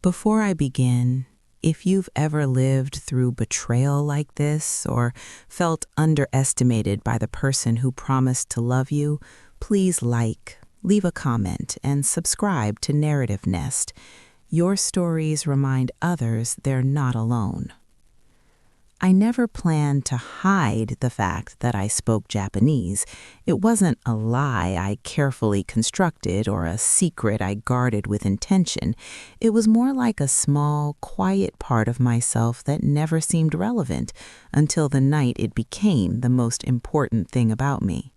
Before I begin, if you've ever lived through betrayal like this or felt underestimated by the person who promised to love you, please leave a comment, and subscribe to Narrative Nest. Your stories remind others they're not alone. I never planned to hide the fact that I spoke Japanese. It wasn't a lie I carefully constructed or a secret I guarded with intention. It was more like a small, quiet part of myself that never seemed relevant until the night it became the most important thing about me.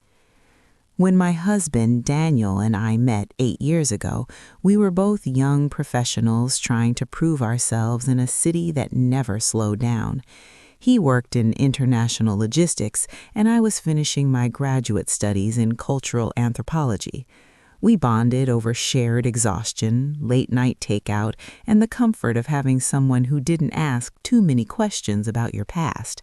When my husband, Daniel, and I met 8 years ago, we were both young professionals trying to prove ourselves in a city that never slowed down. He worked in international logistics, and I was finishing my graduate studies in cultural anthropology. We bonded over shared exhaustion, late-night takeout, and the comfort of having someone who didn't ask too many questions about your past.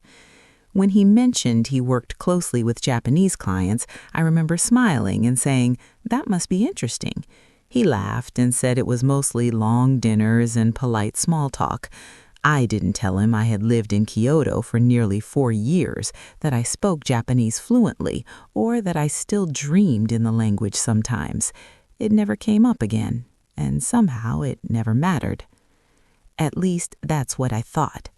When he mentioned he worked closely with Japanese clients, I remember smiling and saying, "That must be interesting." He laughed and said it was mostly long dinners and polite small talk. I didn't tell him I had lived in Kyoto for nearly 4 years, that I spoke Japanese fluently, or that I still dreamed in the language sometimes. It never came up again, and somehow it never mattered. At least that's what I thought.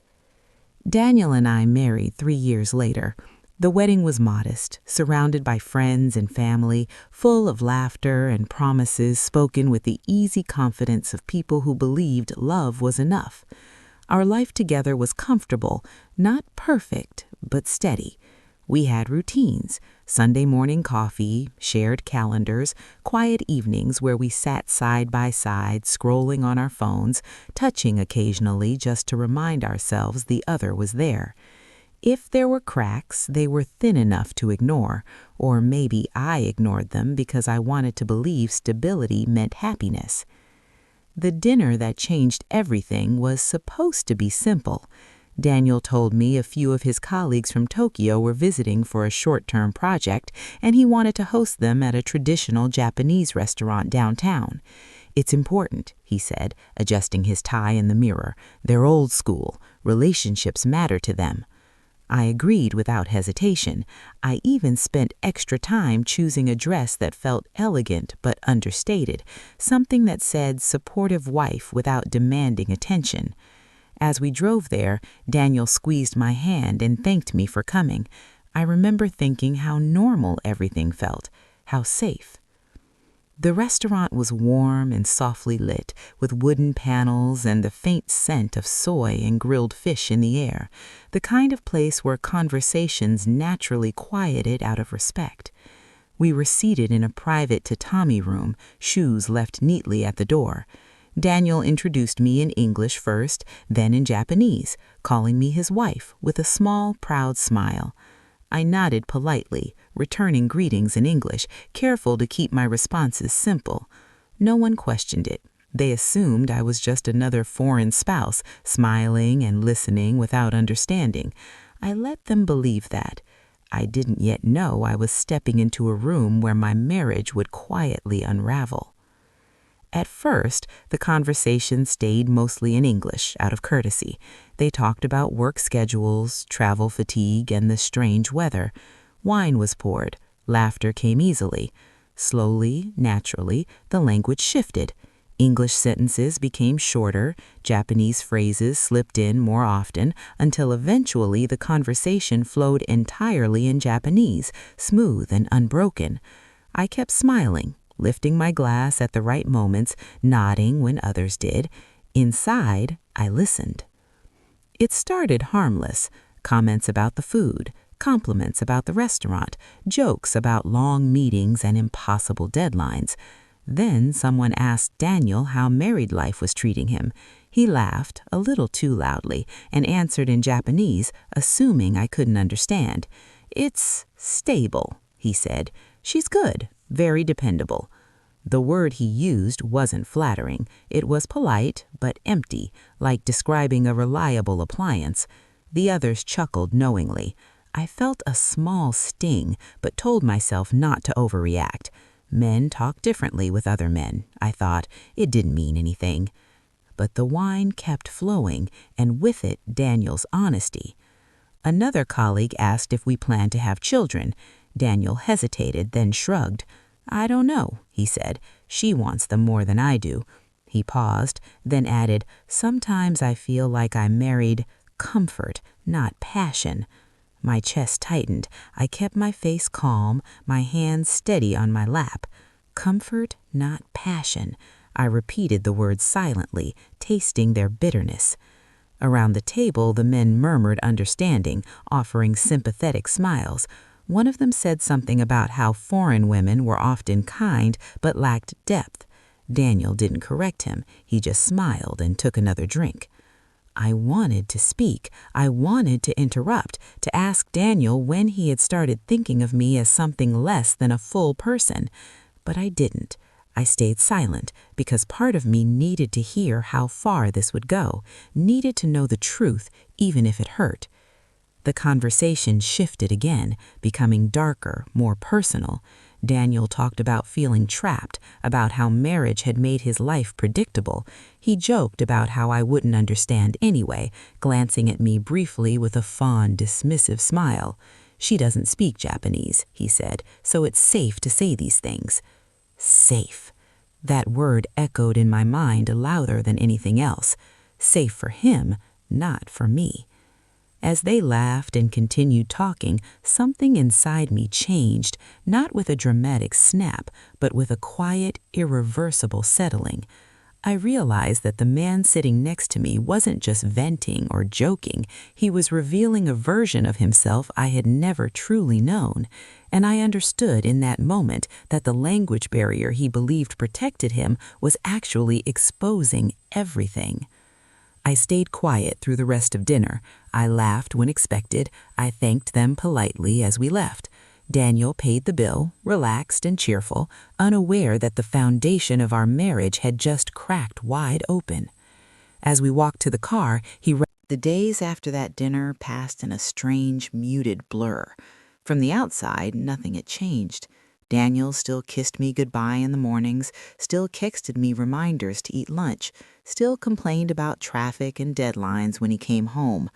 Daniel and I married 3 years later. The wedding was modest, surrounded by friends and family, full of laughter and promises spoken with the easy confidence of people who believed love was enough. Our life together was comfortable, not perfect, but steady. We had routines: Sunday morning coffee, shared calendars, quiet evenings where we sat side by side, scrolling on our phones, touching occasionally just to remind ourselves the other was there. If there were cracks, they were thin enough to ignore, or maybe I ignored them because I wanted to believe stability meant happiness. The dinner that changed everything was supposed to be simple. Daniel told me a few of his colleagues from Tokyo were visiting for a short-term project, and he wanted to host them at a traditional Japanese restaurant downtown. "It's important," he said, adjusting his tie in the mirror. "They're old school. Relationships matter to them." I agreed without hesitation. I even spent extra time choosing a dress that felt elegant but understated, something that said supportive wife without demanding attention. As we drove there, Daniel squeezed my hand and thanked me for coming. I remember thinking how normal everything felt, how safe. The restaurant was warm and softly lit, with wooden panels and the faint scent of soy and grilled fish in the air, the kind of place where conversations naturally quieted out of respect. We were seated in a private tatami room, shoes left neatly at the door. Daniel introduced me in English first, then in Japanese, calling me his wife with a small, proud smile. I nodded politely, returning greetings in English, careful to keep my responses simple. No one questioned it. They assumed I was just another foreign spouse, smiling and listening without understanding. I let them believe that. I didn't yet know I was stepping into a room where my marriage would quietly unravel. At first, the conversation stayed mostly in English, out of courtesy. They talked about work schedules, travel fatigue, and the strange weather. Wine was poured. Laughter came easily. Slowly, naturally, the language shifted. English sentences became shorter, Japanese phrases slipped in more often, until eventually the conversation flowed entirely in Japanese, smooth and unbroken. I kept smiling, lifting my glass at the right moments, nodding when others did. Inside, I listened. It started harmless: comments about the food, compliments about the restaurant, jokes about long meetings and impossible deadlines. Then someone asked Daniel how married life was treating him. He laughed, a little too loudly, and answered in Japanese, assuming I couldn't understand. "It's stable," he said. "She's good, very dependable." The word he used wasn't flattering. It was polite, but empty, like describing a reliable appliance. The others chuckled knowingly. I felt a small sting, but told myself not to overreact. Men talk differently with other men, I thought. It didn't mean anything. but the wine kept flowing, and with it, Daniel's honesty. Another colleague asked if we planned to have children. Daniel hesitated, then shrugged. "I don't know," he said. "She wants them more than I do." He paused, then added, "Sometimes I feel like I married comfort, not passion." My chest tightened. I kept my face calm, my hands steady on my lap. Comfort, not passion. I repeated the words silently, tasting their bitterness. Around the table, the men murmured understanding, offering sympathetic smiles. One of them said something about how foreign women were often kind but lacked depth. Daniel didn't correct him. He just smiled and took another drink. I wanted to speak. I wanted to interrupt, to ask Daniel when he had started thinking of me as something less than a full person. But I didn't. I stayed silent because part of me needed to hear how far this would go, needed to know the truth, even if it hurt. The conversation shifted again, becoming darker, more personal. Daniel talked about feeling trapped, about how marriage had made his life predictable. He joked about how I wouldn't understand anyway, glancing at me briefly with a fond, dismissive smile. "She doesn't speak Japanese," he said, "so it's safe to say these things." Safe. That word echoed in my mind louder than anything else. Safe for him, not for me. As they laughed and continued talking, something inside me changed, not with a dramatic snap, but with a quiet, irreversible settling. I realized that the man sitting next to me wasn't just venting or joking. He was revealing a version of himself I had never truly known. And I understood in that moment that the language barrier he believed protected him was actually exposing everything. I stayed quiet through the rest of dinner. I laughed when expected. I thanked them politely as we left. Daniel paid the bill, relaxed and cheerful, unaware that the foundation of our marriage had just cracked wide open. As we walked to the car, The days after that dinner passed in a strange, muted blur. From the outside, nothing had changed. Daniel still kissed me goodbye in the mornings, still texted me reminders to eat lunch, still complained about traffic and deadlines when he came home.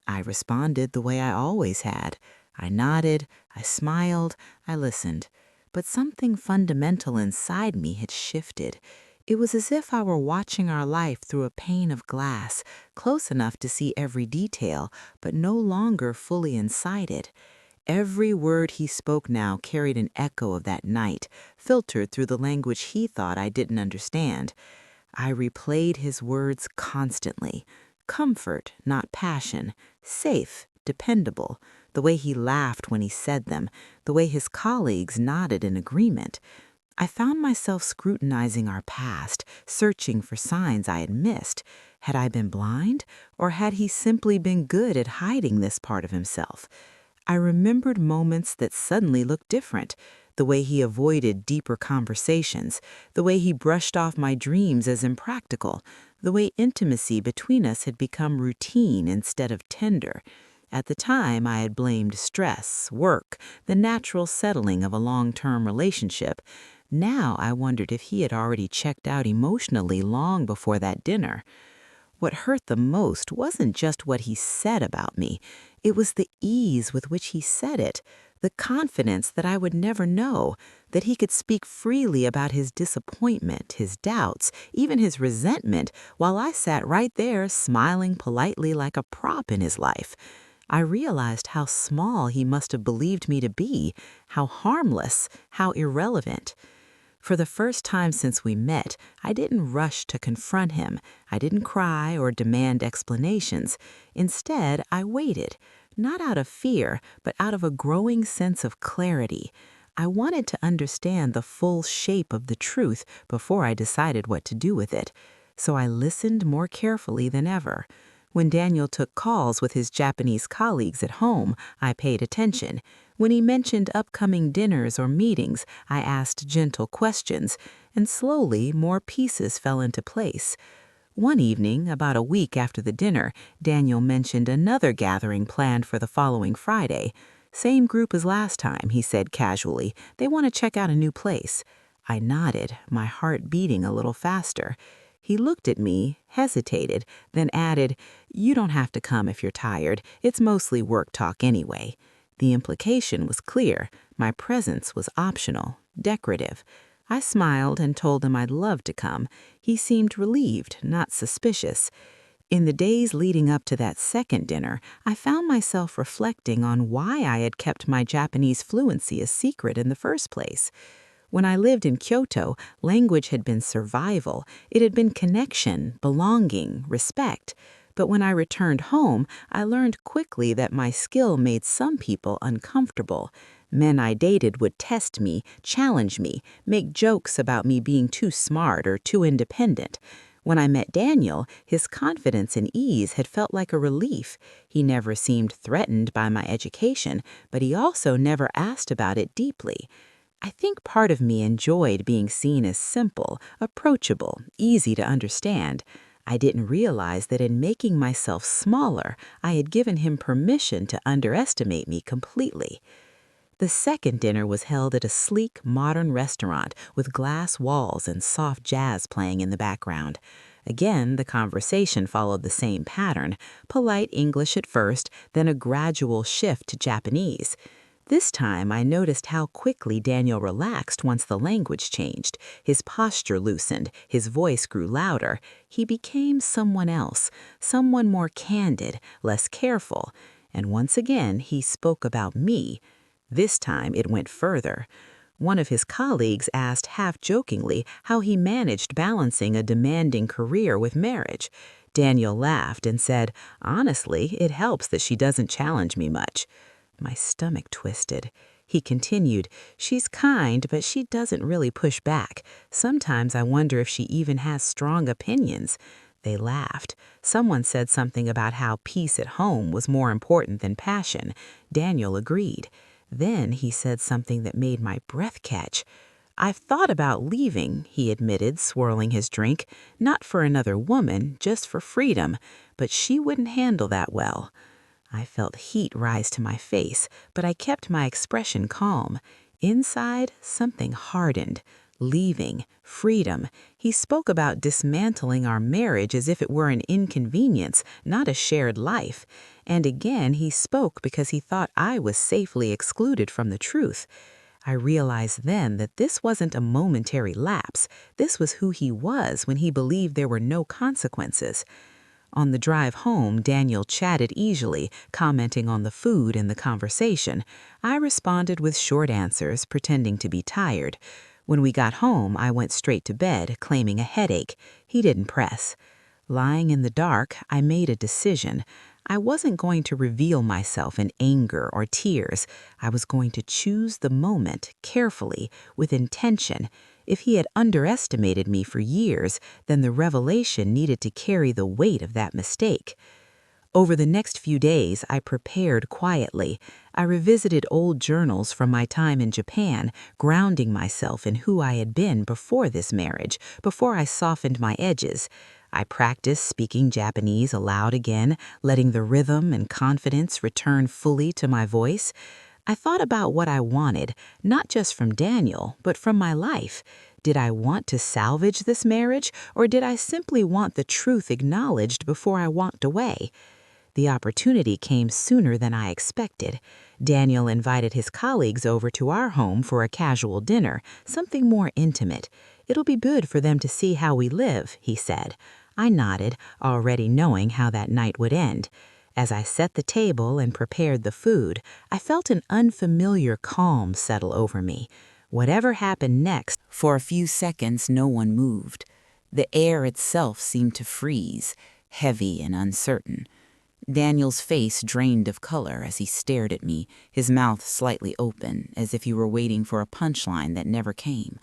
I responded the way I always had. I nodded, I smiled, I listened. But something fundamental inside me had shifted. It was as if I were watching our life through a pane of glass, close enough to see every detail, but no longer fully inside it. Every word he spoke now carried an echo of that night, filtered through the language he thought I didn't understand. I replayed his words constantly. Comfort, not passion. Safe, dependable. The way he laughed when he said them. The way his colleagues nodded in agreement. I found myself scrutinizing our past, searching for signs I had missed. Had I been blind, or had he simply been good at hiding this part of himself? I remembered moments that suddenly looked different. The way he avoided deeper conversations, the way he brushed off my dreams as impractical, the way intimacy between us had become routine instead of tender. At the time, I had blamed stress, work, the natural settling of a long-term relationship. Now I wondered if he had already checked out emotionally long before that dinner. What hurt the most wasn't just what he said about me. It was the ease with which he said it, the confidence that I would never know, that he could speak freely about his disappointment, his doubts, even his resentment, while I sat right there smiling politely like a prop in his life. I realized how small he must have believed me to be, how harmless, how irrelevant. For the first time since we met, I didn't rush to confront him. I didn't cry or demand explanations. Instead, I waited, not out of fear, but out of a growing sense of clarity. I wanted to understand the full shape of the truth before I decided what to do with it. So I listened more carefully than ever. When Daniel took calls with his Japanese colleagues at home, I paid attention. When he mentioned upcoming dinners or meetings, I asked gentle questions, and slowly more pieces fell into place. One evening, about a week after the dinner, Daniel mentioned another gathering planned for the following Friday. "Same group as last time," he said casually. "They want to check out a new place." I nodded, my heart beating a little faster. He looked at me, hesitated, then added, "You don't have to come if you're tired. It's mostly work talk anyway." The implication was clear. My presence was optional, decorative. I smiled and told him I'd love to come. He seemed relieved, not suspicious. In the days leading up to that second dinner, I found myself reflecting on why I had kept my Japanese fluency a secret in the first place. When I lived in Kyoto, language had been survival. It had been connection, belonging, respect. But when I returned home, I learned quickly that my skill made some people uncomfortable. Men I dated would test me, challenge me, make jokes about me being too smart or too independent. When I met Daniel, his confidence and ease had felt like a relief. He never seemed threatened by my education, but he also never asked about it deeply. I think part of me enjoyed being seen as simple, approachable, easy to understand. I didn't realize that in making myself smaller, I had given him permission to underestimate me completely. The second dinner was held at a sleek, modern restaurant with glass walls and soft jazz playing in the background. Again, the conversation followed the same pattern, polite English at first, then a gradual shift to Japanese. This time, I noticed how quickly Daniel relaxed once the language changed. His posture loosened, his voice grew louder. He became someone else, someone more candid, less careful. And once again, he spoke about me. This time, it went further. One of his colleagues asked half-jokingly how he managed balancing a demanding career with marriage. Daniel laughed and said, "Honestly, it helps that she doesn't challenge me much." My stomach twisted. He continued, "She's kind, but she doesn't really push back. Sometimes I wonder if she even has strong opinions." They laughed. Someone said something about how peace at home was more important than passion. Daniel agreed. Then he said something that made my breath catch. "I've thought about leaving," he admitted, swirling his drink. "Not for another woman, just for freedom. But she wouldn't handle that well." I felt heat rise to my face, but I kept my expression calm. Inside, something hardened. Leaving, freedom. He spoke about dismantling our marriage as if it were an inconvenience, not a shared life. And again, he spoke because he thought I was safely excluded from the truth. I realized then that this wasn't a momentary lapse. This was who he was when he believed there were no consequences. On the drive home, Daniel chatted easily, commenting on the food and the conversation. I responded with short answers, pretending to be tired. When we got home, I went straight to bed, claiming a headache. He didn't press. Lying in the dark, I made a decision. I wasn't going to reveal myself in anger or tears. I was going to choose the moment carefully, with intention. If he had underestimated me for years, then the revelation needed to carry the weight of that mistake. Over the next few days, I prepared quietly. I revisited old journals from my time in Japan, grounding myself in who I had been before this marriage, before I softened my edges. I practiced speaking Japanese aloud again, letting the rhythm and confidence return fully to my voice. I thought about what I wanted, not just from Daniel, but from my life. Did I want to salvage this marriage, or did I simply want the truth acknowledged before I walked away? The opportunity came sooner than I expected. Daniel invited his colleagues over to our home for a casual dinner, something more intimate. "It'll be good for them to see how we live," he said. I nodded, already knowing how that night would end. As I set the table and prepared the food, I felt an unfamiliar calm settle over me. Whatever happened next, for a few seconds no one moved. The air itself seemed to freeze, heavy and uncertain. Daniel's face drained of color as he stared at me, his mouth slightly open, as if he were waiting for a punchline that never came.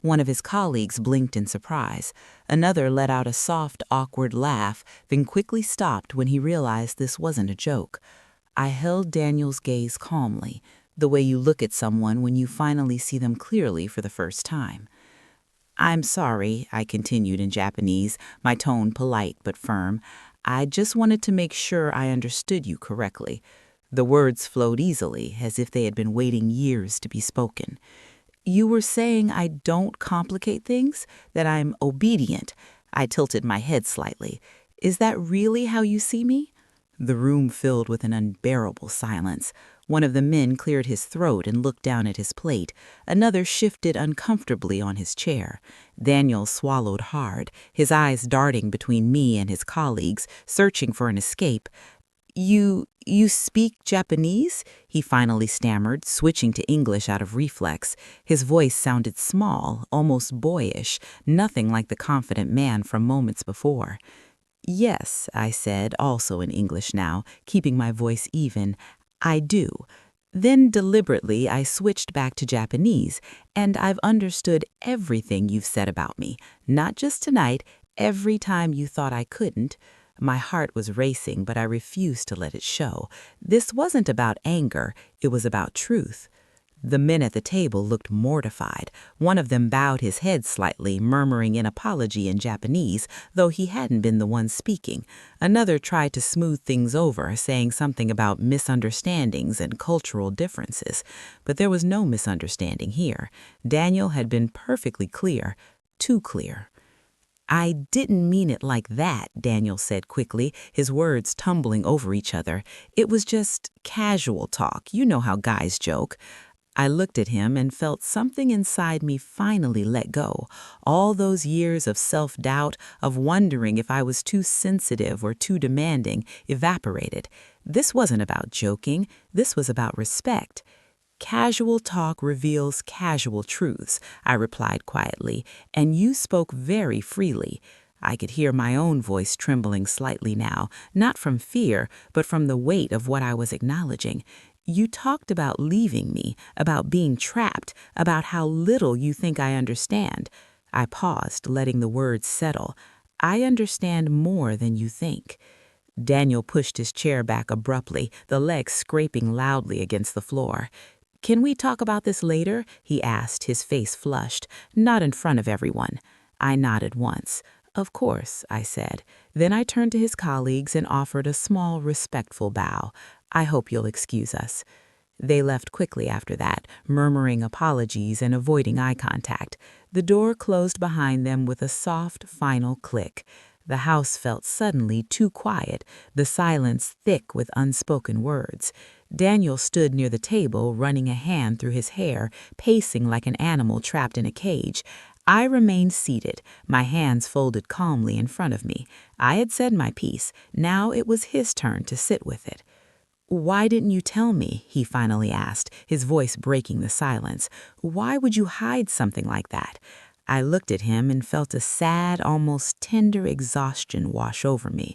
One of his colleagues blinked in surprise. Another let out a soft, awkward laugh, then quickly stopped when he realized this wasn't a joke. I held Daniel's gaze calmly, the way you look at someone when you finally see them clearly for the first time. "I'm sorry," I continued in Japanese, my tone polite but firm. "I just wanted to make sure I understood you correctly." The words flowed easily, as if they had been waiting years to be spoken. "You were saying I don't complicate things, that I'm obedient." I tilted my head slightly. "Is that really how you see me?" The room filled with an unbearable silence. One of the men cleared his throat and looked down at his plate. Another shifted uncomfortably on his chair. Daniel swallowed hard, his eyes darting between me and his colleagues, searching for an escape. You speak Japanese?" he finally stammered, switching to English out of reflex. His voice sounded small, almost boyish, nothing like the confident man from moments before. "Yes," I said, also in English now, keeping my voice even. "I do." Then deliberately I switched back to Japanese, and I've understood everything you've said about me, not just tonight, every time you thought I couldn't. My heart was racing, but I refused to let it show. This wasn't about anger, it was about truth. The men at the table looked mortified. One of them bowed his head slightly, murmuring an apology in Japanese, though he hadn't been the one speaking. Another tried to smooth things over, saying something about misunderstandings and cultural differences. But there was no misunderstanding here. Daniel had been perfectly clear, too clear. "I didn't mean it like that," Daniel said quickly, his words tumbling over each other. "It was just casual talk. You know how guys joke." I looked at him and felt something inside me finally let go. All those years of self-doubt, of wondering if I was too sensitive or too demanding, evaporated. This wasn't about joking. This was about respect. "Casual talk reveals casual truths," I replied quietly, "and you spoke very freely." I could hear my own voice trembling slightly now, not from fear, but from the weight of what I was acknowledging. "You talked about leaving me, about being trapped, about how little you think I understand." I paused, letting the words settle. "I understand more than you think." Daniel pushed his chair back abruptly, the legs scraping loudly against the floor. "Can we talk about this later?" he asked, his face flushed. "Not in front of everyone." I nodded once. "Of course," I said. Then I turned to his colleagues and offered a small, respectful bow. "I hope you'll excuse us." They left quickly after that, murmuring apologies and avoiding eye contact. The door closed behind them with a soft, final click. The house felt suddenly too quiet, the silence thick with unspoken words. Daniel stood near the table, running a hand through his hair, pacing like an animal trapped in a cage. I remained seated, my hands folded calmly in front of me. I had said my piece. Now it was his turn to sit with it. "Why didn't you tell me?" he finally asked, his voice breaking the silence. "Why would you hide something like that?" I looked at him and felt a sad, almost tender exhaustion wash over me.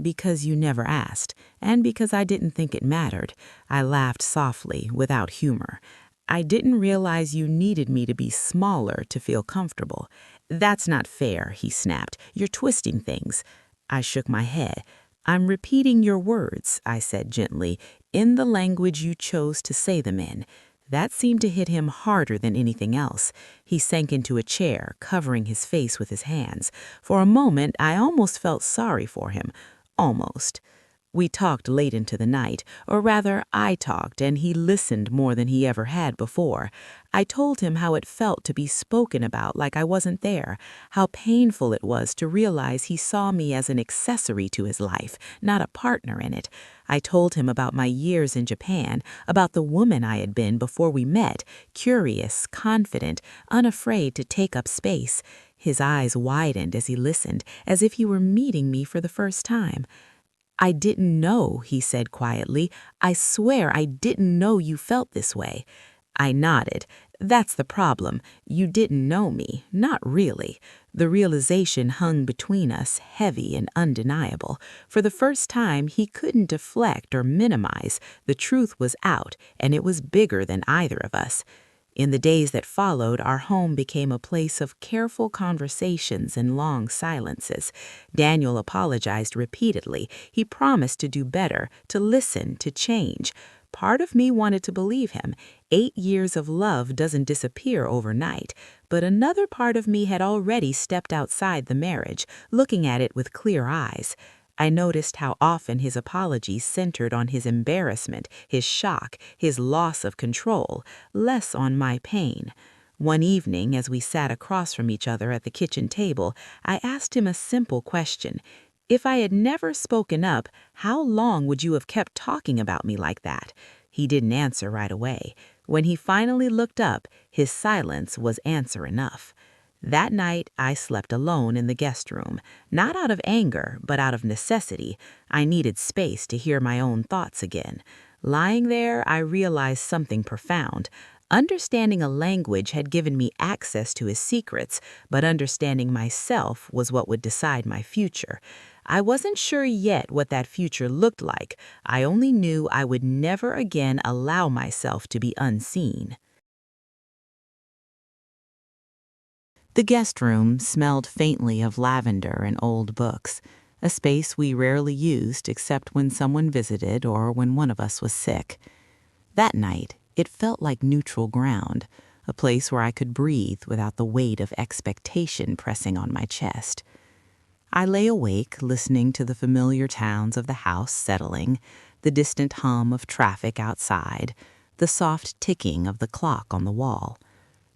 "Because you never asked, and because I didn't think it mattered." I laughed softly, without humor. "I didn't realize you needed me to be smaller to feel comfortable." "That's not fair," he snapped. "You're twisting things." I shook my head. "I'm repeating your words," I said gently, "in the language you chose to say them in." That seemed to hit him harder than anything else. He sank into a chair, covering his face with his hands. For a moment, I almost felt sorry for him. Almost. We talked late into the night, or rather, I talked, and he listened more than he ever had before. I told him how it felt to be spoken about like I wasn't there, how painful it was to realize he saw me as an accessory to his life, not a partner in it. I told him about my years in Japan, about the woman I had been before we met, curious, confident, unafraid to take up space. His eyes widened as he listened, as if he were meeting me for the first time. "I didn't know," he said quietly. "I swear I didn't know you felt this way." I nodded. "That's the problem. You didn't know me. Not really." The realization hung between us, heavy and undeniable. For the first time, he couldn't deflect or minimize. The truth was out, and it was bigger than either of us. In the days that followed, our home became a place of careful conversations and long silences. Daniel apologized repeatedly. He promised to do better, to listen, to change. Part of me wanted to believe him. 8 years of love doesn't disappear overnight. But another part of me had already stepped outside the marriage, looking at it with clear eyes. I noticed how often his apologies centered on his embarrassment, his shock, his loss of control, less on my pain. One evening, as we sat across from each other at the kitchen table, I asked him a simple question. If I had never spoken up, how long would you have kept talking about me like that? He didn't answer right away. When he finally looked up, his silence was answer enough. That night, I slept alone in the guest room, not out of anger, but out of necessity. I needed space to hear my own thoughts again. Lying there, I realized something profound. Understanding a language had given me access to his secrets, but understanding myself was what would decide my future. I wasn't sure yet what that future looked like. I only knew I would never again allow myself to be unseen. The guest room smelled faintly of lavender and old books, a space we rarely used except when someone visited or when one of us was sick. That night, it felt like neutral ground, a place where I could breathe without the weight of expectation pressing on my chest. I lay awake, listening to the familiar sounds of the house settling, the distant hum of traffic outside, the soft ticking of the clock on the wall.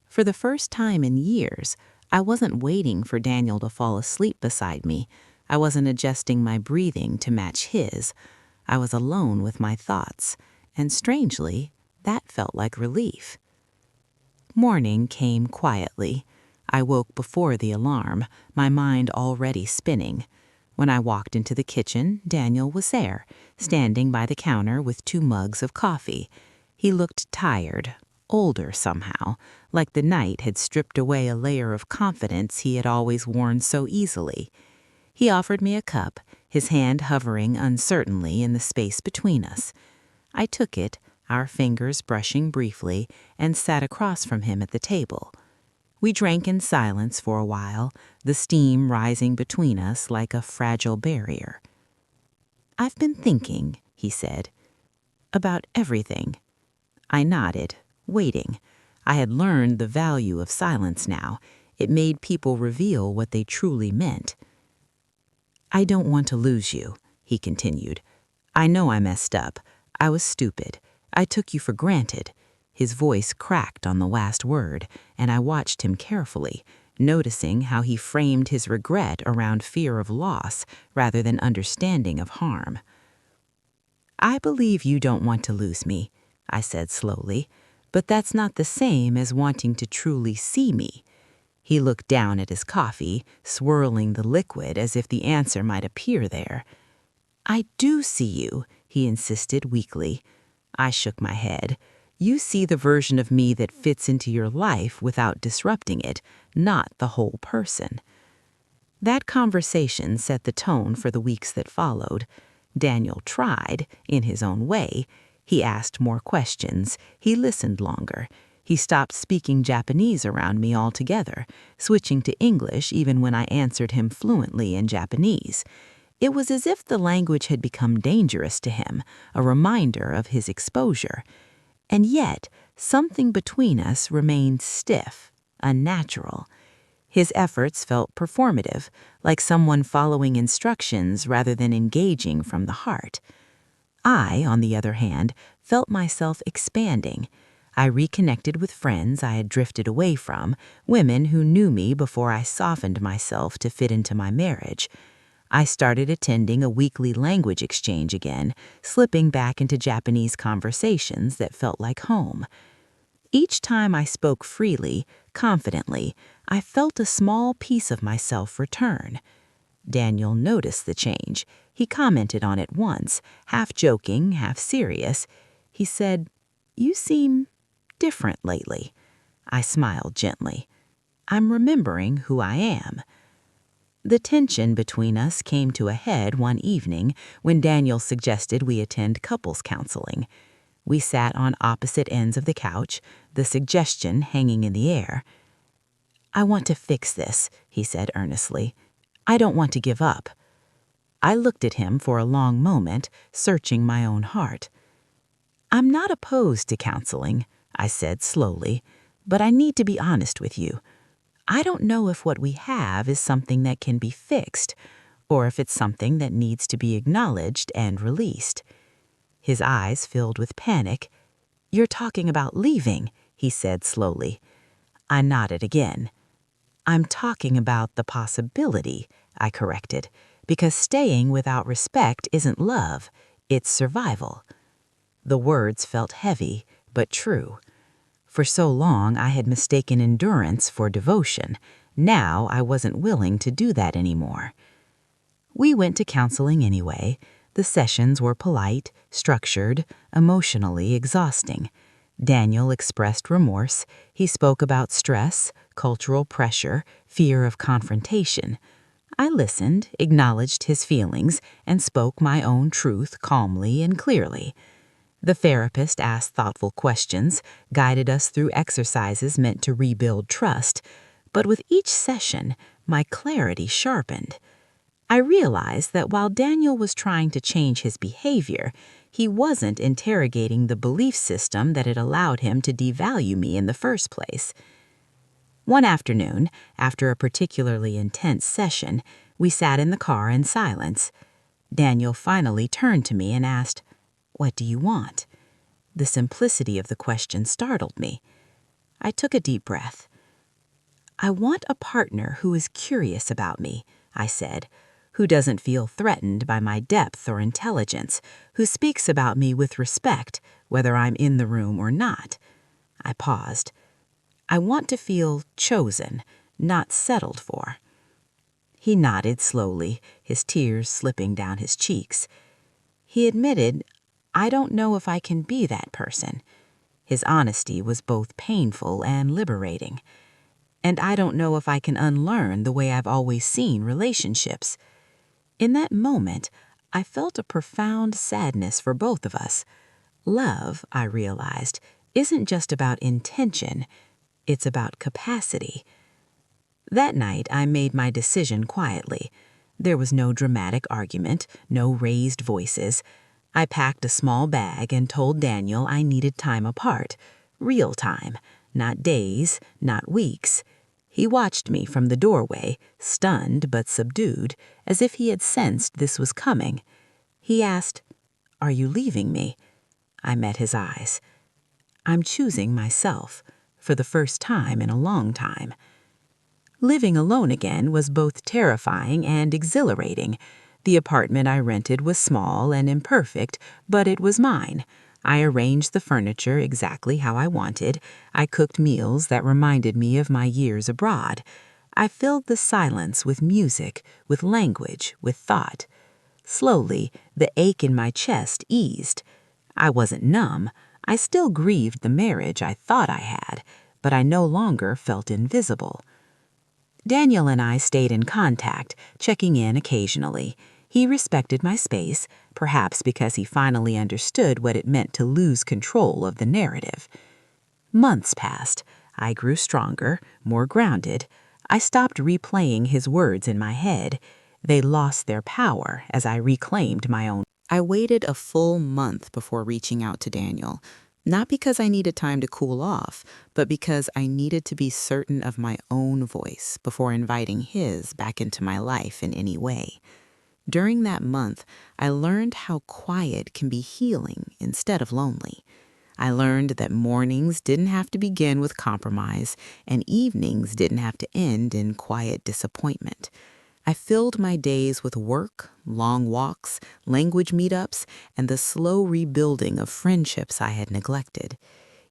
For the first time in years, I wasn't waiting for Daniel to fall asleep beside me. I wasn't adjusting my breathing to match his. I was alone with my thoughts, and strangely, that felt like relief. Morning came quietly. I woke before the alarm, my mind already spinning. When I walked into the kitchen, Daniel was there, standing by the counter with 2 mugs of coffee. He looked tired, older somehow, like the night had stripped away a layer of confidence he had always worn so easily. He offered me a cup, his hand hovering uncertainly in the space between us. I took it, our fingers brushing briefly, and sat across from him at the table. We drank in silence for a while, the steam rising between us like a fragile barrier. "I've been thinking," he said, "about everything." I nodded, waiting. I had learned the value of silence now. It made people reveal what they truly meant. "I don't want to lose you," he continued. "I know I messed up. I was stupid. I took you for granted." His voice cracked on the last word, and I watched him carefully, noticing how he framed his regret around fear of loss rather than understanding of harm. "I believe you don't want to lose me," I said slowly, "but that's not the same as wanting to truly see me." He looked down at his coffee, swirling the liquid as if the answer might appear there. "I do see you," he insisted weakly. I shook my head. "You see the version of me that fits into your life without disrupting it, not the whole person." That conversation set the tone for the weeks that followed. Daniel tried, in his own way. He asked more questions. He listened longer. He stopped speaking Japanese around me altogether, switching to English even when I answered him fluently in Japanese. It was as if the language had become dangerous to him, a reminder of his exposure. And yet, something between us remained stiff, unnatural. His efforts felt performative, like someone following instructions rather than engaging from the heart. I, on the other hand, felt myself expanding. I reconnected with friends I had drifted away from, women who knew me before I softened myself to fit into my marriage. I started attending a weekly language exchange again, slipping back into Japanese conversations that felt like home. Each time I spoke freely, confidently, I felt a small piece of myself return. Daniel noticed the change. He commented on it once, half joking, half serious. He said, "You seem different lately." I smiled gently. "I'm remembering who I am." The tension between us came to a head one evening when Daniel suggested we attend couples counseling. We sat on opposite ends of the couch, the suggestion hanging in the air. "I want to fix this," he said earnestly. "I don't want to give up." I looked at him for a long moment, searching my own heart. "I'm not opposed to counseling," I said slowly, "but I need to be honest with you. I don't know if what we have is something that can be fixed, or if it's something that needs to be acknowledged and released." His eyes filled with panic. "You're talking about leaving," he said slowly. I nodded again. I'm talking about the possibility, I corrected, because staying without respect isn't love, it's survival. The words felt heavy, but true. For so long, I had mistaken endurance for devotion. Now I wasn't willing to do that anymore. We went to counseling anyway. The sessions were polite, structured, emotionally exhausting. Daniel expressed remorse. He spoke about stress, cultural pressure, fear of confrontation. I listened, acknowledged his feelings, and spoke my own truth calmly and clearly. The therapist asked thoughtful questions, guided us through exercises meant to rebuild trust, but with each session, my clarity sharpened. I realized that while Daniel was trying to change his behavior, he wasn't interrogating the belief system that had allowed him to devalue me in the first place. One afternoon, after a particularly intense session, we sat in the car in silence. Daniel finally turned to me and asked, "What do you want?" The simplicity of the question startled me. I took a deep breath. "I want a partner who is curious about me," I said, "who doesn't feel threatened by my depth or intelligence, who speaks about me with respect, whether I'm in the room or not." I paused. "I want to feel chosen, not settled for." He nodded slowly, his tears slipping down his cheeks. He admitted, "I don't know if I can be that person." His honesty was both painful and liberating. "And I don't know if I can unlearn the way I've always seen relationships." In that moment, I felt a profound sadness for both of us. Love, I realized, isn't just about intention, it's about capacity. That night, I made my decision quietly. There was no dramatic argument, no raised voices. I packed a small bag and told Daniel I needed time apart, real time, not days, not weeks. He watched me from the doorway, stunned but subdued, as if he had sensed this was coming. He asked, "Are you leaving me?" I met his eyes. "I'm choosing myself, for the first time in a long time." Living alone again was both terrifying and exhilarating. The apartment I rented was small and imperfect, but it was mine. I arranged the furniture exactly how I wanted. I cooked meals that reminded me of my years abroad. I filled the silence with music, with language, with thought. Slowly, the ache in my chest eased. I wasn't numb. I still grieved the marriage I thought I had, but I no longer felt invisible. Daniel and I stayed in contact, checking in occasionally. He respected my space, perhaps because he finally understood what it meant to lose control of the narrative. Months passed. I grew stronger, more grounded. I stopped replaying his words in my head. They lost their power as I reclaimed my own. I waited a full month before reaching out to Daniel, not because I needed time to cool off, but because I needed to be certain of my own voice before inviting his back into my life in any way. During that month, I learned how quiet can be healing instead of lonely. I learned that mornings didn't have to begin with compromise, and evenings didn't have to end in quiet disappointment. I filled my days with work, long walks, language meetups, and the slow rebuilding of friendships I had neglected.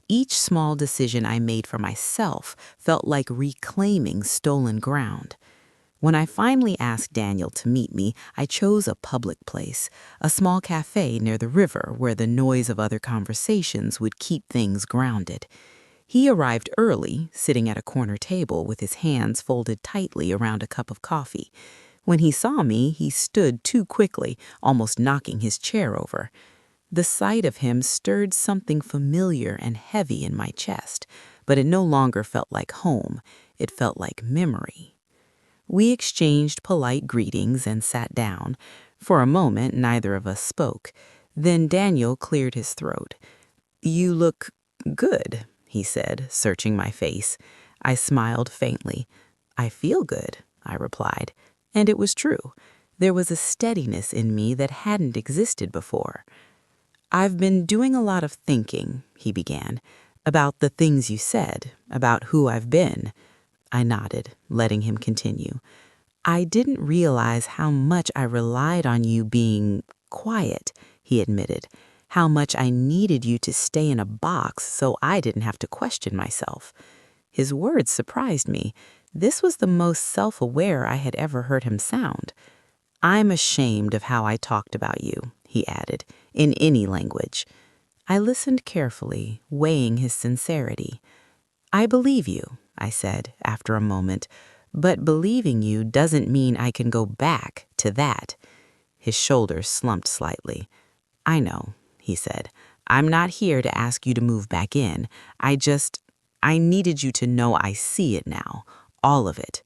Each small decision I made for myself felt like reclaiming stolen ground. When I finally asked Daniel to meet me, I chose a public place, a small cafe near the river where the noise of other conversations would keep things grounded. He arrived early, sitting at a corner table with his hands folded tightly around a cup of coffee. When he saw me, he stood too quickly, almost knocking his chair over. The sight of him stirred something familiar and heavy in my chest, but it no longer felt like home. It felt like memory. We exchanged polite greetings and sat down. For a moment, neither of us spoke. Then Daniel cleared his throat. "You look good," he said, searching my face. I smiled faintly. "I feel good," I replied. And it was true. There was a steadiness in me that hadn't existed before. "I've been doing a lot of thinking," he began, About the things you said, about who I've been. I nodded, letting him continue. I didn't realize how much I relied on you being quiet, he admitted. How much I needed you to stay in a box so I didn't have to question myself. His words surprised me. This was the most self-aware I had ever heard him sound. I'm ashamed of how I talked about you, he added, in any language. I listened carefully, weighing his sincerity. I believe you, I said after a moment, but believing you doesn't mean I can go back to that. His shoulders slumped slightly. I know, he said. I'm not here to ask you to move back in. I needed you to know I see it now, all of it.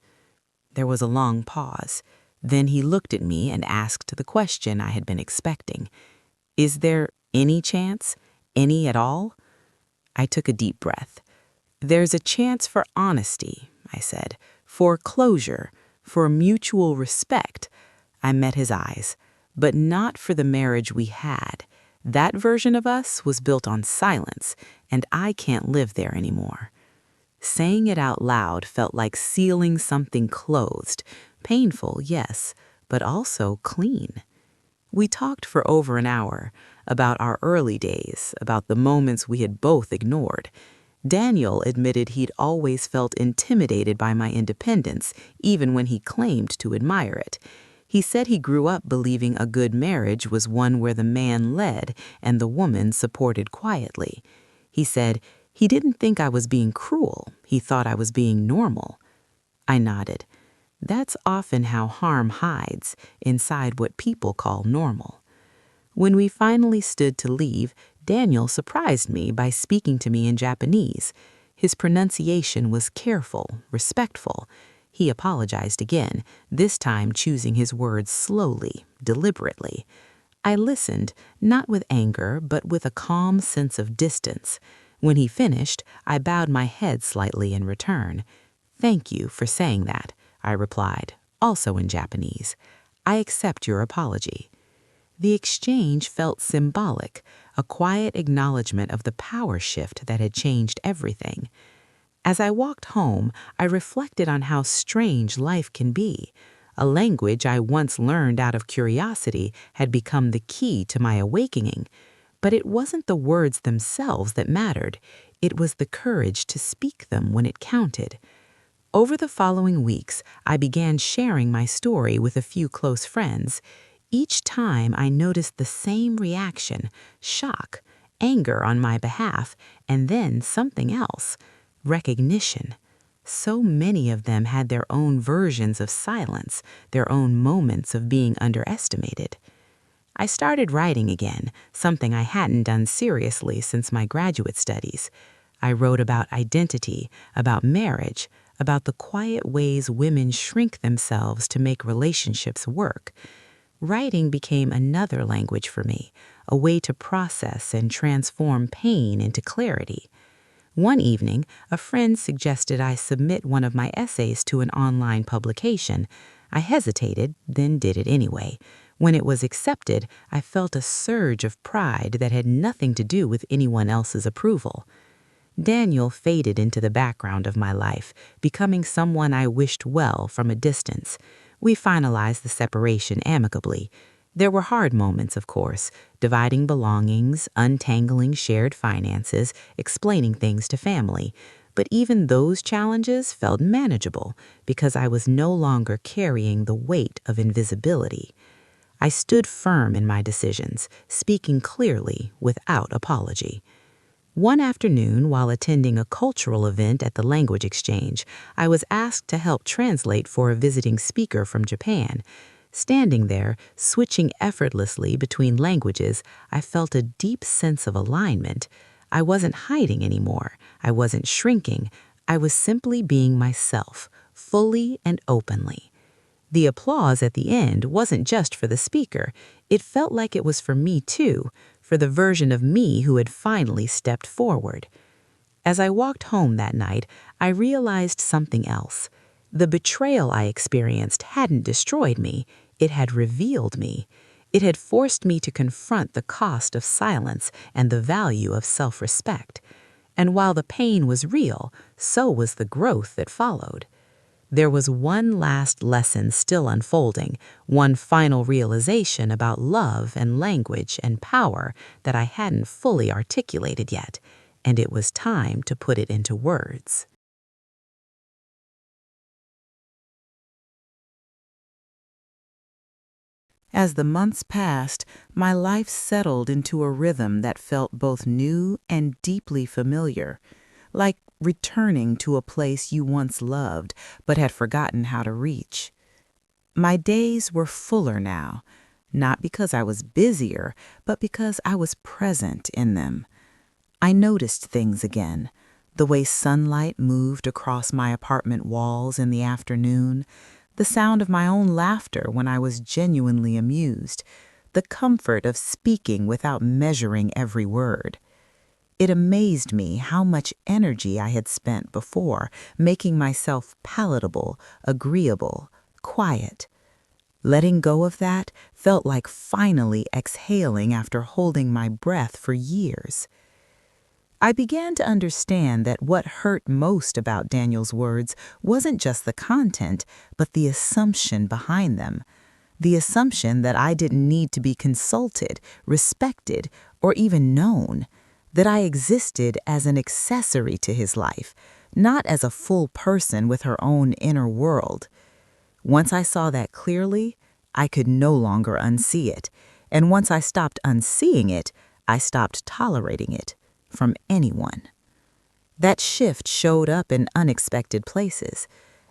There was a long pause. Then he looked at me and asked the question I had been expecting. Is there any chance? Any at all? I took a deep breath. There's a chance for honesty, I said, for closure, for mutual respect. I met his eyes, but not for the marriage we had. That version of us was built on silence, and I can't live there anymore. Saying it out loud felt like sealing something closed. Painful, yes, but also clean. We talked for over an hour about our early days, about the moments we had both ignored. Daniel admitted he'd always felt intimidated by my independence, even when he claimed to admire it. He said he grew up believing a good marriage was one where the man led and the woman supported quietly. He said he didn't think I was being cruel. He thought I was being normal. I nodded. That's often how harm hides, inside what people call normal. When we finally stood to leave, Daniel surprised me by speaking to me in Japanese. His pronunciation was careful, respectful. He apologized again, this time choosing his words slowly, deliberately. I listened, not with anger, but with a calm sense of distance. When he finished, I bowed my head slightly in return. Thank you for saying that, I replied, also in Japanese. I accept your apology. The exchange felt symbolic, a quiet acknowledgement of the power shift that had changed everything. As I walked home, I reflected on how strange life can be. A language I once learned out of curiosity had become the key to my awakening. But it wasn't the words themselves that mattered. It was the courage to speak them when it counted. Over the following weeks, I began sharing my story with a few close friends. Each time I noticed the same reaction, shock, anger on my behalf, and then something else, recognition. So many of them had their own versions of silence, their own moments of being underestimated. I started writing again, something I hadn't done seriously since my graduate studies. I wrote about identity, about marriage, about the quiet ways women shrink themselves to make relationships work. Writing became another language for me, a way to process and transform pain into clarity. One evening, a friend suggested I submit one of my essays to an online publication. I hesitated, then did it anyway. When it was accepted, I felt a surge of pride that had nothing to do with anyone else's approval. Daniel faded into the background of my life, becoming someone I wished well from a distance. We finalized the separation amicably. There were hard moments, of course, dividing belongings, untangling shared finances, explaining things to family. But even those challenges felt manageable because I was no longer carrying the weight of invisibility. I stood firm in my decisions, speaking clearly without apology. One afternoon, while attending a cultural event at the language exchange, I was asked to help translate for a visiting speaker from Japan. Standing there, switching effortlessly between languages, I felt a deep sense of alignment. I wasn't hiding anymore. I wasn't shrinking. I was simply being myself, fully and openly. The applause at the end wasn't just for the speaker. It felt like it was for me too, for the version of me who had finally stepped forward. As I walked home that night, I realized something else. The betrayal I experienced hadn't destroyed me. It had revealed me. It had forced me to confront the cost of silence and the value of self-respect. And while the pain was real, so was the growth that followed. There was one last lesson still unfolding, one final realization about love and language and power that I hadn't fully articulated yet, and it was time to put it into words. As the months passed, my life settled into a rhythm that felt both new and deeply familiar, like returning to a place you once loved but had forgotten how to reach. My days were fuller now, not because I was busier, but because I was present in them. I noticed things again, the way sunlight moved across my apartment walls in the afternoon, the sound of my own laughter when I was genuinely amused, the comfort of speaking without measuring every word. It amazed me how much energy I had spent before making myself palatable, agreeable, quiet. Letting go of that felt like finally exhaling after holding my breath for years. I began to understand that what hurt most about Daniel's words wasn't just the content, but the assumption behind them. The assumption that I didn't need to be consulted, respected, or even known. That I existed as an accessory to his life, not as a full person with her own inner world. Once I saw that clearly, I could no longer unsee it. And once I stopped unseeing it, I stopped tolerating it from anyone. That shift showed up in unexpected places.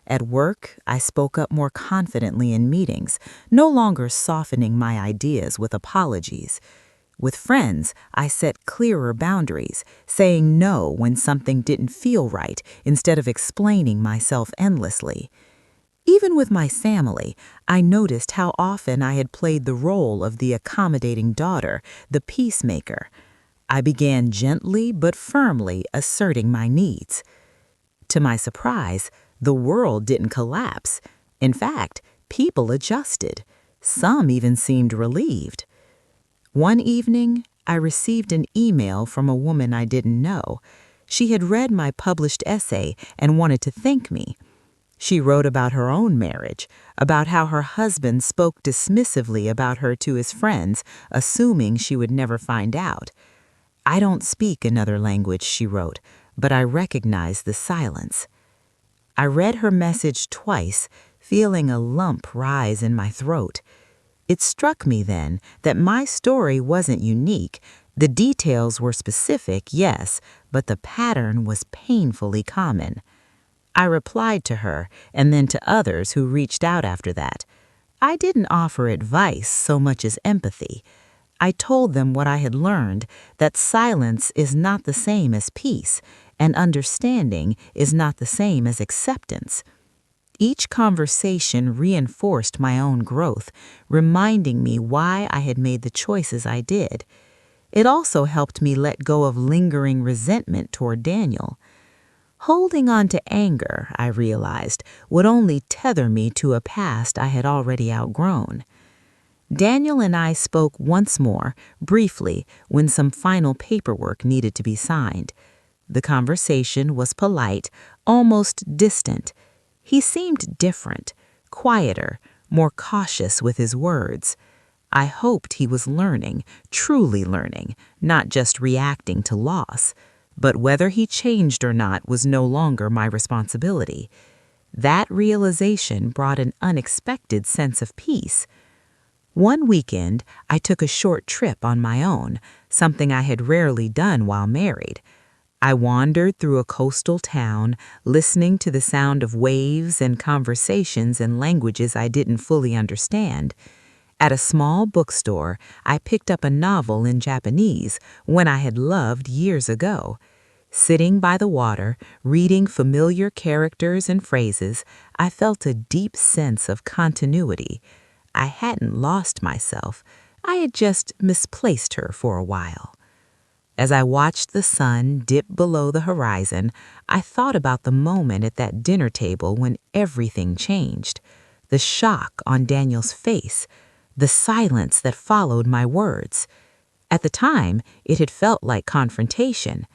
At work, I spoke up more confidently in meetings, no longer softening my ideas with apologies. With friends, I set clearer boundaries, saying no when something didn't feel right instead of explaining myself endlessly. Even with my family, I noticed how often I had played the role of the accommodating daughter, the peacemaker. I began gently but firmly asserting my needs. To my surprise, the world didn't collapse. In fact, people adjusted. Some even seemed relieved. One evening, I received an email from a woman I didn't know. She had read my published essay and wanted to thank me. She wrote about her own marriage, about how her husband spoke dismissively about her to his friends, assuming she would never find out. "I don't speak another language," she wrote, "but I recognize the silence." I read her message twice, feeling a lump rise in my throat. It struck me then that my story wasn't unique. The details were specific, yes, but the pattern was painfully common. I replied to her, and then to others who reached out after that. I didn't offer advice so much as empathy. I told them what I had learned, that silence is not the same as peace, and understanding is not the same as acceptance. Each conversation reinforced my own growth, reminding me why I had made the choices I did. It also helped me let go of lingering resentment toward Daniel. Holding on to anger, I realized, would only tether me to a past I had already outgrown. Daniel and I spoke once more, briefly, when some final paperwork needed to be signed. The conversation was polite, almost distant. He seemed different, quieter, more cautious with his words. I hoped he was learning, truly learning, not just reacting to loss. But whether he changed or not was no longer my responsibility. That realization brought an unexpected sense of peace. One weekend, I took a short trip on my own, something I had rarely done while married. I wandered through a coastal town, listening to the sound of waves and conversations in languages I didn't fully understand. At a small bookstore, I picked up a novel in Japanese, one I had loved years ago. Sitting by the water, reading familiar characters and phrases, I felt a deep sense of continuity. I hadn't lost myself. I had just misplaced her for a while. As I watched the sun dip below the horizon, I thought about the moment at that dinner table when everything changed. The shock on Daniel's face, the silence that followed my words. At the time, it had felt like confrontation.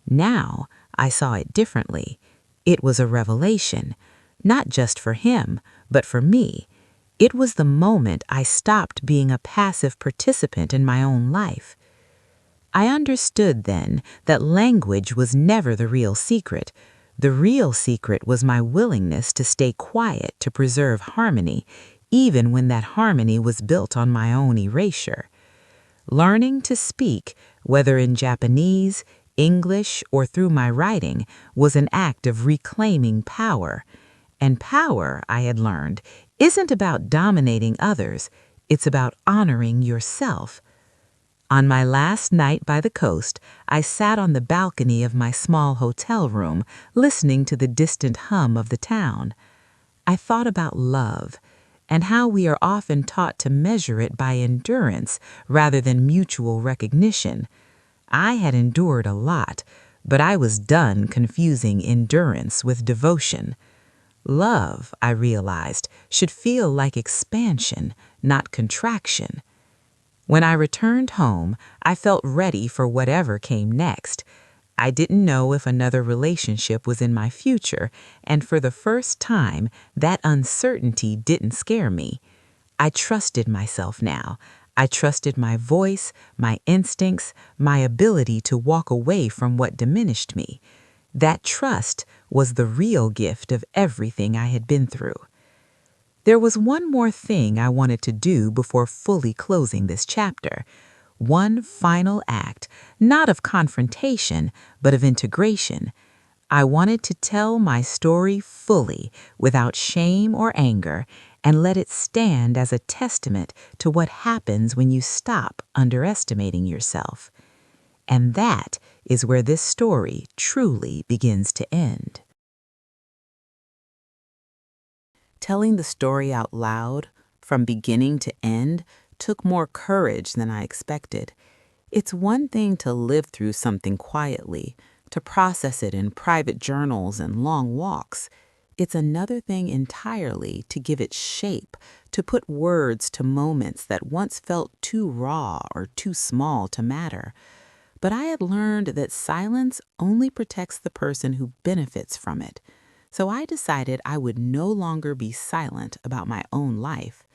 Now I saw it differently. It was a revelation, not just for him, but for me. It was the moment I stopped being a passive participant in my own life. I understood then that language was never the real secret. The real secret was my willingness to stay quiet to preserve harmony, even when that harmony was built on my own erasure. Learning to speak, whether in Japanese, English, or through my writing, was an act of reclaiming power. And power, I had learned, isn't about dominating others, it's about honoring yourself. On my last night by the coast, I sat on the balcony of my small hotel room, listening to the distant hum of the town. I thought about love and how we are often taught to measure it by endurance rather than mutual recognition. I had endured a lot, but I was done confusing endurance with devotion. Love, I realized, should feel like expansion, not contraction. When I returned home, I felt ready for whatever came next. I didn't know if another relationship was in my future, and for the first time, that uncertainty didn't scare me. I trusted myself now. I trusted my voice, my instincts, my ability to walk away from what diminished me. That trust was the real gift of everything I had been through. There was one more thing I wanted to do before fully closing this chapter. One final act, not of confrontation, but of integration. I wanted to tell my story fully, without shame or anger, and let it stand as a testament to what happens when you stop underestimating yourself. And that is where this story truly begins to end. Telling the story out loud, from beginning to end, took more courage than I expected. It's one thing to live through something quietly, to process it in private journals and long walks. It's another thing entirely to give it shape, to put words to moments that once felt too raw or too small to matter. But I had learned that silence only protects the person who benefits from it. So I decided I would no longer be silent about my own life.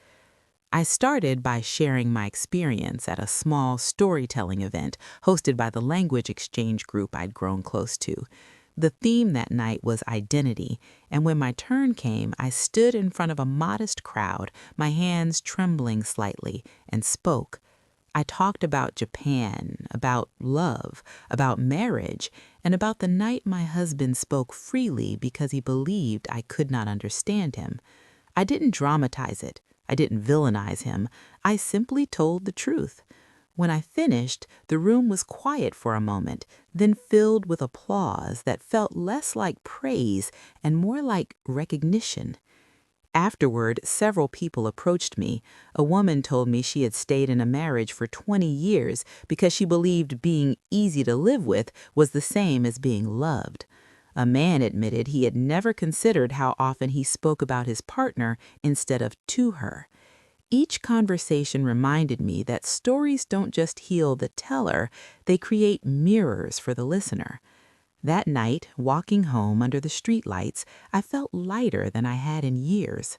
I started by sharing my experience at a small storytelling event hosted by the language exchange group I'd grown close to. The theme that night was identity, and when my turn came, I stood in front of a modest crowd, my hands trembling slightly, and spoke. I talked about Japan, about love, about marriage, and about the night my husband spoke freely because he believed I could not understand him. I didn't dramatize it. I didn't villainize him. I simply told the truth. When I finished, the room was quiet for a moment, then filled with applause that felt less like praise and more like recognition. Afterward, several people approached me. A woman told me she had stayed in a marriage for 20 years because she believed being easy to live with was the same as being loved. A man admitted he had never considered how often he spoke about his partner instead of to her. Each conversation reminded me that stories don't just heal the teller, they create mirrors for the listener. That night, walking home under the streetlights, I felt lighter than I had in years.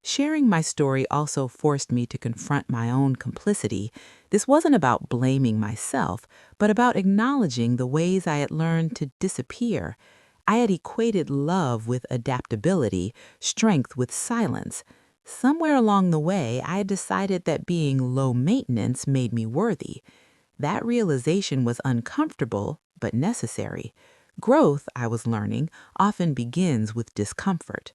Sharing my story also forced me to confront my own complicity. This wasn't about blaming myself, but about acknowledging the ways I had learned to disappear. I had equated love with adaptability, strength with silence. Somewhere along the way, I had decided that being low maintenance made me worthy. That realization was uncomfortable, but necessary. Growth, I was learning, often begins with discomfort.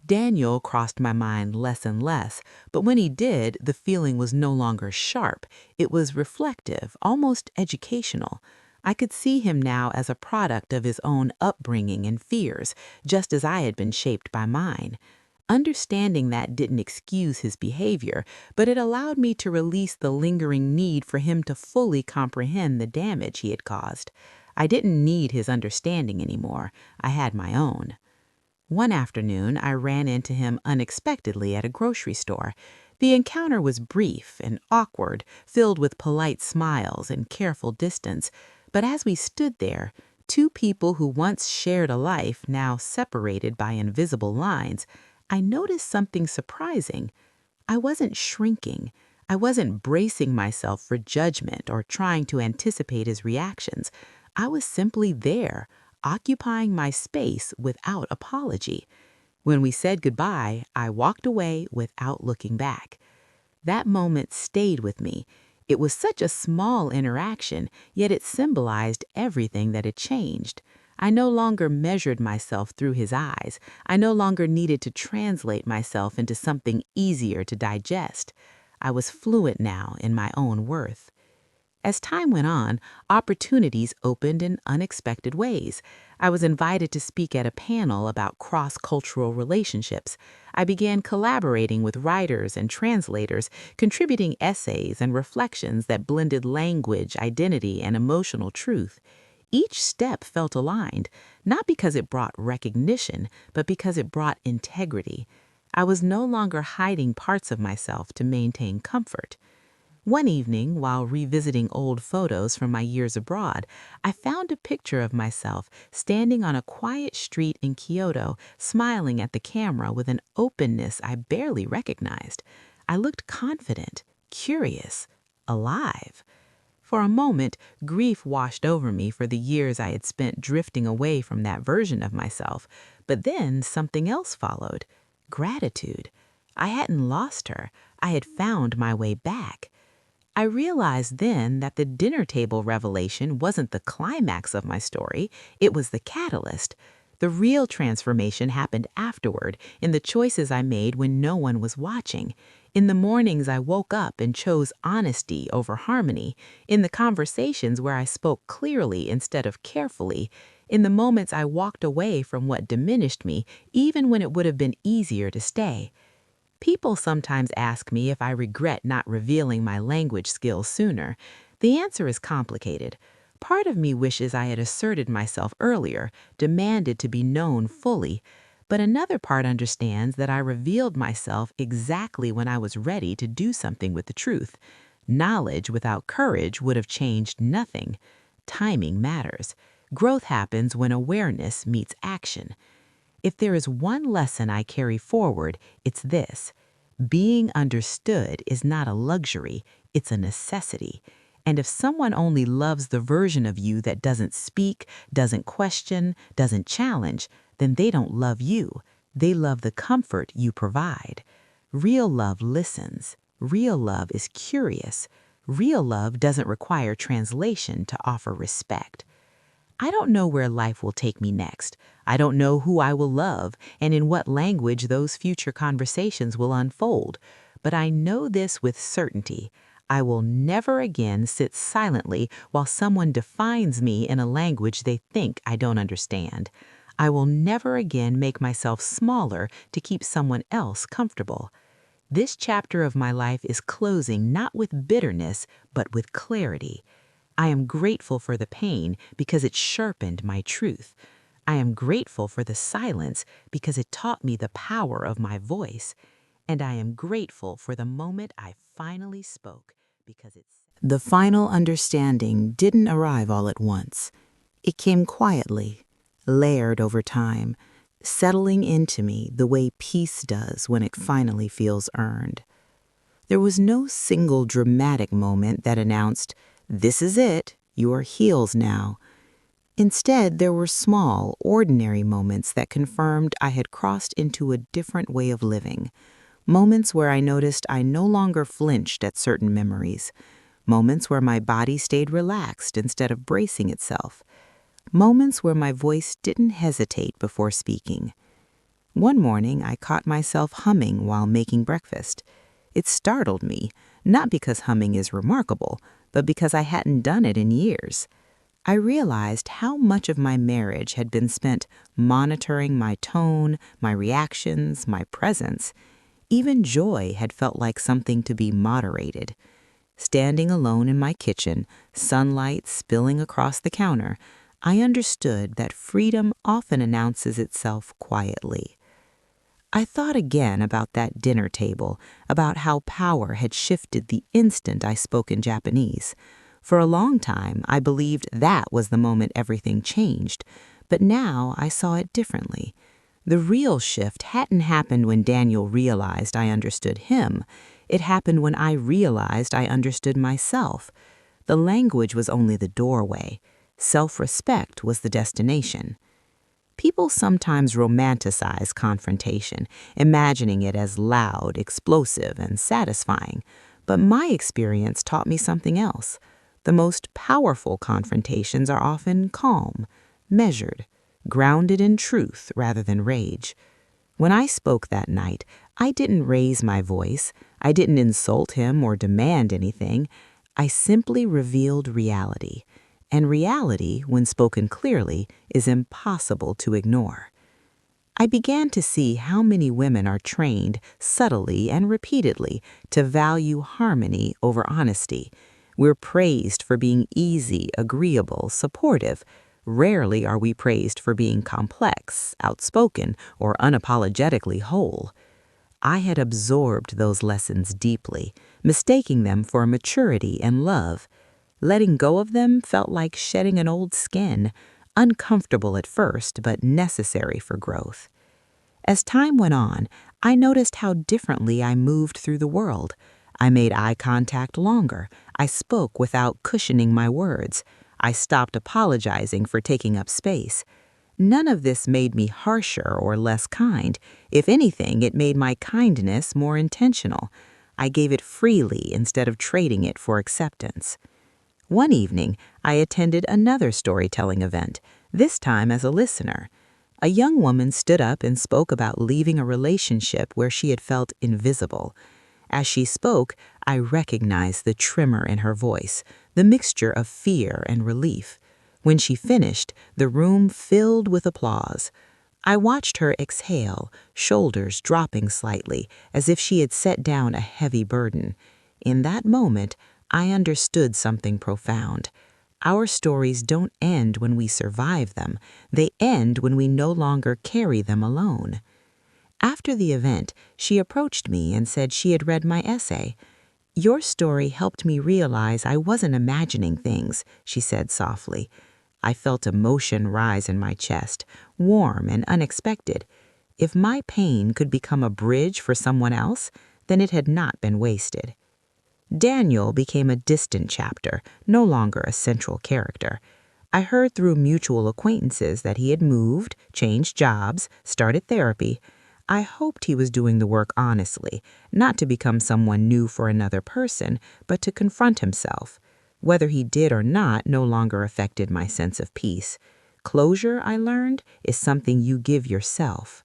Daniel crossed my mind less and less, but when he did, the feeling was no longer sharp. It was reflective, almost educational. I could see him now as a product of his own upbringing and fears, just as I had been shaped by mine. Understanding that didn't excuse his behavior, but it allowed me to release the lingering need for him to fully comprehend the damage he had caused. I didn't need his understanding anymore. I had my own. One afternoon, I ran into him unexpectedly at a grocery store. The encounter was brief and awkward, filled with polite smiles and careful distance, But as we stood there, two people who once shared a life, now separated by invisible lines, I noticed something surprising. I wasn't shrinking. I wasn't bracing myself for judgment or trying to anticipate his reactions. I was simply there, occupying my space without apology. When we said goodbye, I walked away without looking back. That moment stayed with me. It was such a small interaction, yet it symbolized everything that had changed. I no longer measured myself through his eyes. I no longer needed to translate myself into something easier to digest. I was fluent now in my own worth. As time went on, opportunities opened in unexpected ways. I was invited to speak at a panel about cross-cultural relationships. I began collaborating with writers and translators, contributing essays and reflections that blended language, identity, and emotional truth. Each step felt aligned, not because it brought recognition, but because it brought integrity. I was no longer hiding parts of myself to maintain comfort. One evening, while revisiting old photos from my years abroad, I found a picture of myself standing on a quiet street in Kyoto, smiling at the camera with an openness I barely recognized. I looked confident, curious, alive. For a moment, grief washed over me for the years I had spent drifting away from that version of myself. But then something else followed: gratitude. I hadn't lost her. I had found my way back. I realized then that the dinner table revelation wasn't the climax of my story, it was the catalyst. The real transformation happened afterward, in the choices I made when no one was watching. In the mornings I woke up and chose honesty over harmony, in the conversations where I spoke clearly instead of carefully, in the moments I walked away from what diminished me, even when it would have been easier to stay. People sometimes ask me if I regret not revealing my language skills sooner. The answer is complicated. Part of me wishes I had asserted myself earlier, demanded to be known fully, but another part understands that I revealed myself exactly when I was ready to do something with the truth. Knowledge without courage would have changed nothing. Timing matters. Growth happens when awareness meets action. If there is one lesson I carry forward, it's this: being understood is not a luxury, it's a necessity. And if someone only loves the version of you that doesn't speak, doesn't question, doesn't challenge, then they don't love you. They love the comfort you provide. Real love listens. Real love is curious. Real love doesn't require translation to offer respect. I don't know where life will take me next. I don't know who I will love and in what language those future conversations will unfold. But I know this with certainty: I will never again sit silently while someone defines me in a language they think I don't understand. I will never again make myself smaller to keep someone else comfortable. This chapter of my life is closing not with bitterness, but with clarity. I am grateful for the pain because it sharpened my truth. I am grateful for the silence because it taught me the power of my voice. And I am grateful for the moment I finally spoke because it's... The final understanding didn't arrive all at once. It came quietly, layered over time, settling into me the way peace does when it finally feels earned. There was no single dramatic moment that announced, "This is it, your heels now." Instead, there were small, ordinary moments that confirmed I had crossed into a different way of living. Moments where I noticed I no longer flinched at certain memories. Moments where my body stayed relaxed instead of bracing itself. Moments where my voice didn't hesitate before speaking. One morning, I caught myself humming while making breakfast. It startled me, not because humming is remarkable, but because I hadn't done it in years. I realized how much of my marriage had been spent monitoring my tone, my reactions, my presence. Even joy had felt like something to be moderated. Standing alone in my kitchen, sunlight spilling across the counter, I understood that freedom often announces itself quietly. I thought again about that dinner table, about how power had shifted the instant I spoke in Japanese. For a long time, I believed that was the moment everything changed, but now I saw it differently. The real shift hadn't happened when Daniel realized I understood him. It happened when I realized I understood myself. The language was only the doorway. Self-respect was the destination. People sometimes romanticize confrontation, imagining it as loud, explosive, and satisfying. But my experience taught me something else. The most powerful confrontations are often calm, measured, grounded in truth rather than rage. When I spoke that night, I didn't raise my voice. I didn't insult him or demand anything. I simply revealed reality. And reality, when spoken clearly, is impossible to ignore. I began to see how many women are trained subtly and repeatedly to value harmony over honesty. We're praised for being easy, agreeable, supportive. Rarely are we praised for being complex, outspoken, or unapologetically whole. I had absorbed those lessons deeply, mistaking them for maturity and love. Letting go of them felt like shedding an old skin, uncomfortable at first, but necessary for growth. As time went on, I noticed how differently I moved through the world. I made eye contact longer. I spoke without cushioning my words. I stopped apologizing for taking up space. None of this made me harsher or less kind. If anything, it made my kindness more intentional. I gave it freely instead of trading it for acceptance. One evening, I attended another storytelling event, this time as a listener. A young woman stood up and spoke about leaving a relationship where she had felt invisible. As she spoke, I recognized the tremor in her voice, the mixture of fear and relief. When she finished, the room filled with applause. I watched her exhale, shoulders dropping slightly, as if she had set down a heavy burden. In that moment, I understood something profound. Our stories don't end when we survive them. They end when we no longer carry them alone. After the event, she approached me and said she had read my essay. "Your story helped me realize I wasn't imagining things," she said softly. I felt emotion rise in my chest, warm and unexpected. If my pain could become a bridge for someone else, then it had not been wasted. Daniel became a distant chapter, no longer a central character. I heard through mutual acquaintances that he had moved, changed jobs, started therapy. I hoped he was doing the work honestly, not to become someone new for another person, but to confront himself. Whether he did or not no longer affected my sense of peace. Closure, I learned, is something you give yourself.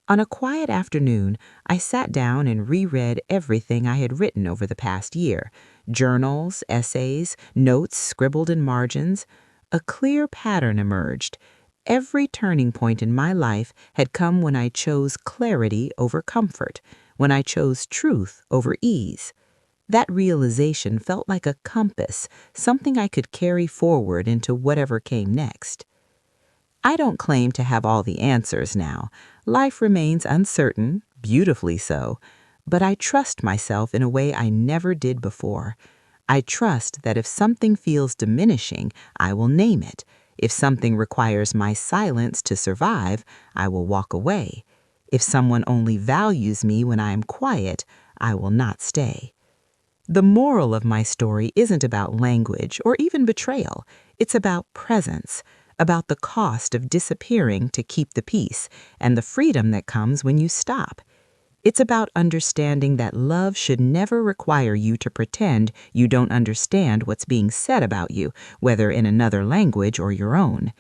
On a quiet afternoon, I sat down and reread everything I had written over the past year. Journals, essays, notes scribbled in margins. A clear pattern emerged. Every turning point in my life had come when I chose clarity over comfort, when I chose truth over ease. That realization felt like a compass, something I could carry forward into whatever came next. I don't claim to have all the answers now. Life remains uncertain, beautifully so, but I trust myself in a way I never did before. I trust that if something feels diminishing, I will name it. If something requires my silence to survive, I will walk away. If someone only values me when I am quiet, I will not stay. The moral of my story isn't about language or even betrayal. It's about presence, about the cost of disappearing to keep the peace and the freedom that comes when you stop. It's about understanding that love should never require you to pretend you don't understand what's being said about you, whether in another language or your own.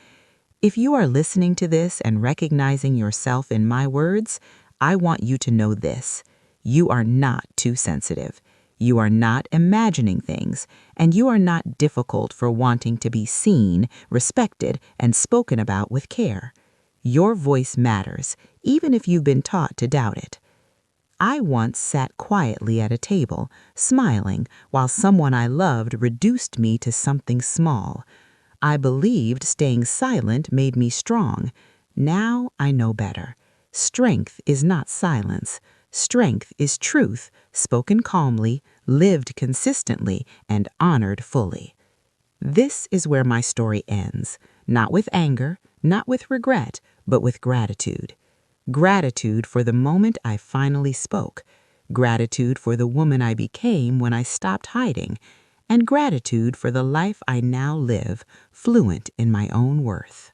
If you are listening to this and recognizing yourself in my words, I want you to know this. You are not too sensitive. You are not imagining things, and you are not difficult for wanting to be seen, respected, and spoken about with care. Your voice matters, even if you've been taught to doubt it. I once sat quietly at a table, smiling, while someone I loved reduced me to something small. I believed staying silent made me strong. Now I know better. Strength is not silence. Strength is truth, spoken calmly, lived consistently, and honored fully. This is where my story ends, not with anger, not with regret, but with gratitude. Gratitude for the moment I finally spoke, gratitude for the woman I became when I stopped hiding, and gratitude for the life I now live, fluent in my own worth.